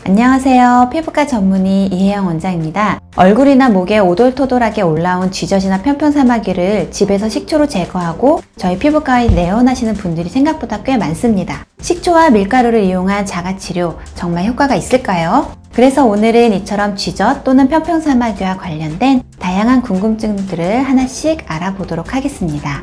안녕하세요. 피부과 전문의 이혜영 원장입니다. 얼굴이나 목에 오돌토돌하게 올라온 쥐젖이나 편편사마귀를 집에서 식초로 제거하고 저희 피부과에 내원하시는 분들이 생각보다 꽤 많습니다. 식초와 밀가루를 이용한 자가치료 정말 효과가 있을까요? 그래서 오늘은 이처럼 쥐젖 또는 편편사마귀와 관련된 다양한 궁금증들을 하나씩 알아보도록 하겠습니다.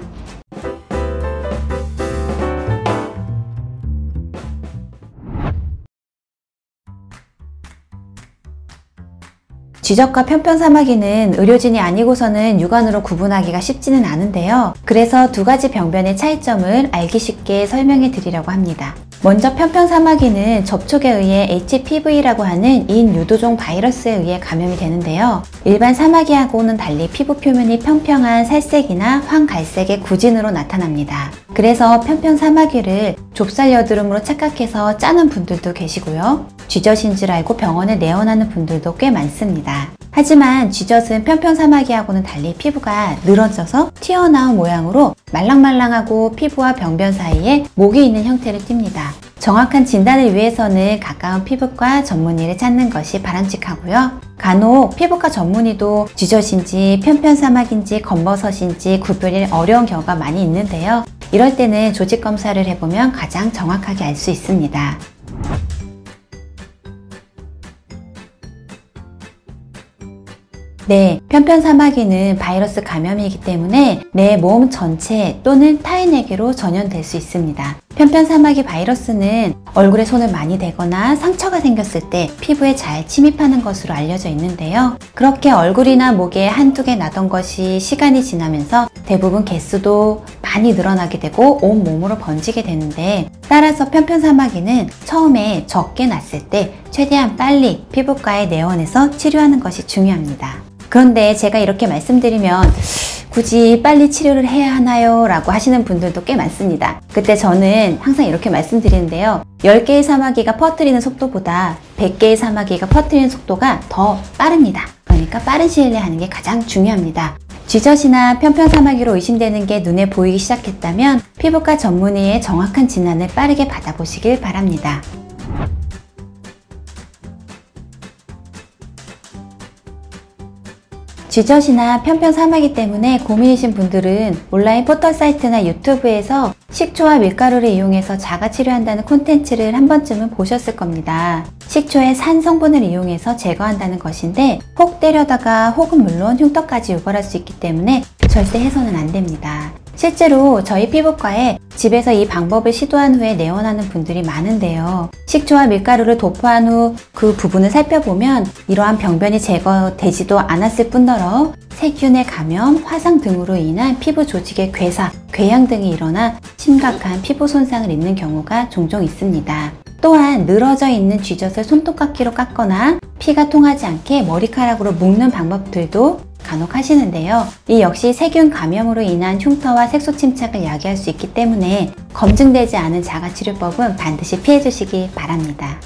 쥐젖과 편편사마귀는 의료진이 아니고서는 육안으로 구분하기가 쉽지는 않은데요. 그래서 두 가지 병변의 차이점을 알기 쉽게 설명해 드리려고 합니다. 먼저 편편사마귀는 접촉에 의해 HPV라고 하는 인유두종 바이러스에 의해 감염이 되는데요. 일반 사마귀하고는 달리 피부 표면이 평평한 살색이나 황갈색의 구진으로 나타납니다. 그래서 편편사마귀를 좁쌀 여드름으로 착각해서 짜는 분들도 계시고요. 쥐젖인 줄 알고 병원에 내원하는 분들도 꽤 많습니다. 하지만 쥐젖은 편편사마귀하고는 달리 피부가 늘어져서 튀어나온 모양으로 말랑말랑하고 피부와 병변 사이에 목이 있는 형태를 띱니다. 정확한 진단을 위해서는 가까운 피부과 전문의를 찾는 것이 바람직하고요. 간혹 피부과 전문의도 쥐젖인지 편편사마귀인지 검버섯인지 구별이 어려운 경우가 많이 있는데요. 이럴 때는 조직 검사를 해보면 가장 정확하게 알 수 있습니다. 네, 편편사마귀는 바이러스 감염이기 때문에 내 몸 전체 또는 타인에게로 전염될 수 있습니다. 편편사마귀 바이러스는 얼굴에 손을 많이 대거나 상처가 생겼을 때 피부에 잘 침입하는 것으로 알려져 있는데요. 그렇게 얼굴이나 목에 한두 개 나던 것이 시간이 지나면서 대부분 개수도 많이 늘어나게 되고 온몸으로 번지게 되는데, 따라서 편편사마귀는 처음에 적게 났을 때 최대한 빨리 피부과에 내원해서 치료하는 것이 중요합니다. 그런데 제가 이렇게 말씀드리면 굳이 빨리 치료를 해야 하나요? 라고 하시는 분들도 꽤 많습니다. 그때 저는 항상 이렇게 말씀드리는데요. 10개의 사마귀가 퍼뜨리는 속도보다 100개의 사마귀가 퍼뜨리는 속도가 더 빠릅니다. 그러니까 빠른 시일 내에 하는 게 가장 중요합니다. 쥐젖이나 편편사마귀로 의심되는 게 눈에 보이기 시작했다면 피부과 전문의의 정확한 진단을 빠르게 받아보시길 바랍니다. 쥐젖이나 편편사마귀 때문에 고민이신 분들은 온라인 포털 사이트나 유튜브에서 식초와 밀가루를 이용해서 자가치료한다는 콘텐츠를 한 번쯤은 보셨을 겁니다. 식초의 산 성분을 이용해서 제거한다는 것인데 혹 때려다가 혹은 물론 흉터까지 유발할 수 있기 때문에 절대 해서는 안 됩니다. 실제로 저희 피부과에 집에서 이 방법을 시도한 후에 내원하는 분들이 많은데요. 식초와 밀가루를 도포한 후 그 부분을 살펴보면 이러한 병변이 제거되지도 않았을 뿐더러 세균의 감염, 화상 등으로 인한 피부 조직의 괴사, 궤양 등이 일어나 심각한 피부 손상을 입는 경우가 종종 있습니다. 또한 늘어져 있는 쥐젖을 손톱깎이로 깎거나 피가 통하지 않게 머리카락으로 묶는 방법들도 간혹 하시는데요. 이 역시 세균 감염으로 인한 흉터와 색소 침착을 야기할 수 있기 때문에 검증되지 않은 자가치료법은 반드시 피해 주시기 바랍니다.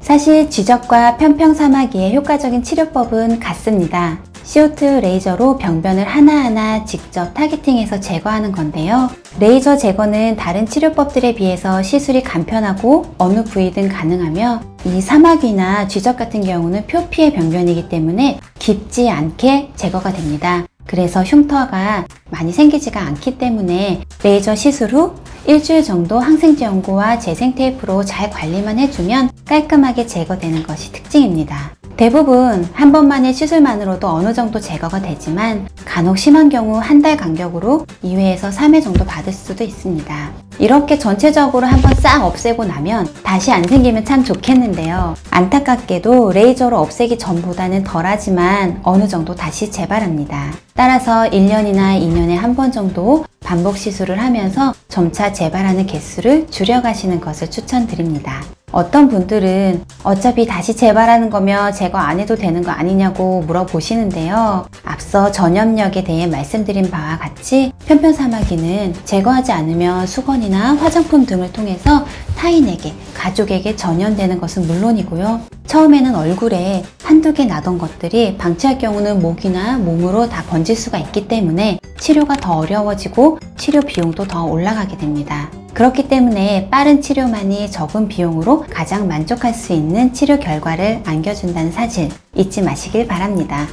사실 쥐젖과 편편사마귀의 효과적인 치료법은 같습니다. CO2 레이저로 병변을 하나하나 직접 타겟팅해서 제거하는 건데요. 레이저 제거는 다른 치료법들에 비해서 시술이 간편하고 어느 부위든 가능하며, 이 사마귀나 쥐젖 같은 경우는 표피의 병변이기 때문에 깊지 않게 제거가 됩니다. 그래서 흉터가 많이 생기지가 않기 때문에 레이저 시술 후 일주일 정도 항생제 연고와 재생 테이프로 잘 관리만 해주면 깔끔하게 제거되는 것이 특징입니다. 대부분 한 번만의 시술만으로도 어느 정도 제거가 되지만 간혹 심한 경우 한 달 간격으로 2회에서 3회 정도 받을 수도 있습니다. 이렇게 전체적으로 한번 싹 없애고 나면 다시 안 생기면 참 좋겠는데요. 안타깝게도 레이저로 없애기 전보다는 덜하지만 어느 정도 다시 재발합니다. 따라서 1년이나 2년에 한 번 정도 반복 시술을 하면서 점차 재발하는 개수를 줄여가시는 것을 추천드립니다. 어떤 분들은 어차피 다시 재발하는 거면 제거 안 해도 되는 거 아니냐고 물어보시는데요. 앞서 전염력에 대해 말씀드린 바와 같이 편편사마귀는 제거하지 않으면 수건이나 화장품 등을 통해서 타인에게, 가족에게 전염되는 것은 물론이고요. 처음에는 얼굴에 한두 개 나던 것들이 방치할 경우는 목이나 몸으로 다 번질 수가 있기 때문에 치료가 더 어려워지고 치료 비용도 더 올라가게 됩니다. 그렇기 때문에 빠른 치료만이 적은 비용으로 가장 만족할 수 있는 치료 결과를 안겨준다는 사실 잊지 마시길 바랍니다.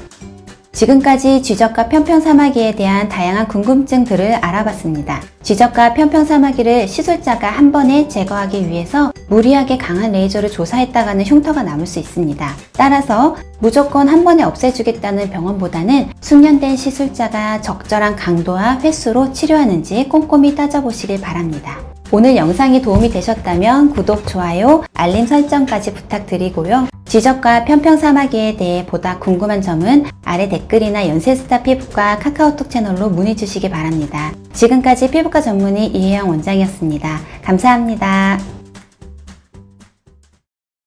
지금까지 쥐적과 편평사마귀에 대한 다양한 궁금증들을 알아봤습니다. 쥐적과 편평사마귀를 시술자가 한 번에 제거하기 위해서 무리하게 강한 레이저를 조사했다가는 흉터가 남을 수 있습니다. 따라서 무조건 한 번에 없애주겠다는 병원보다는 숙련된 시술자가 적절한 강도와 횟수로 치료하는지 꼼꼼히 따져보시길 바랍니다. 오늘 영상이 도움이 되셨다면 구독, 좋아요, 알림 설정까지 부탁드리고요. 쥐적과 편평사마귀에 대해 보다 궁금한 점은 아래 댓글이나 연세스타 피부과 카카오톡 채널로 문의 주시기 바랍니다. 지금까지 피부과 전문의 이혜영 원장이었습니다. 감사합니다.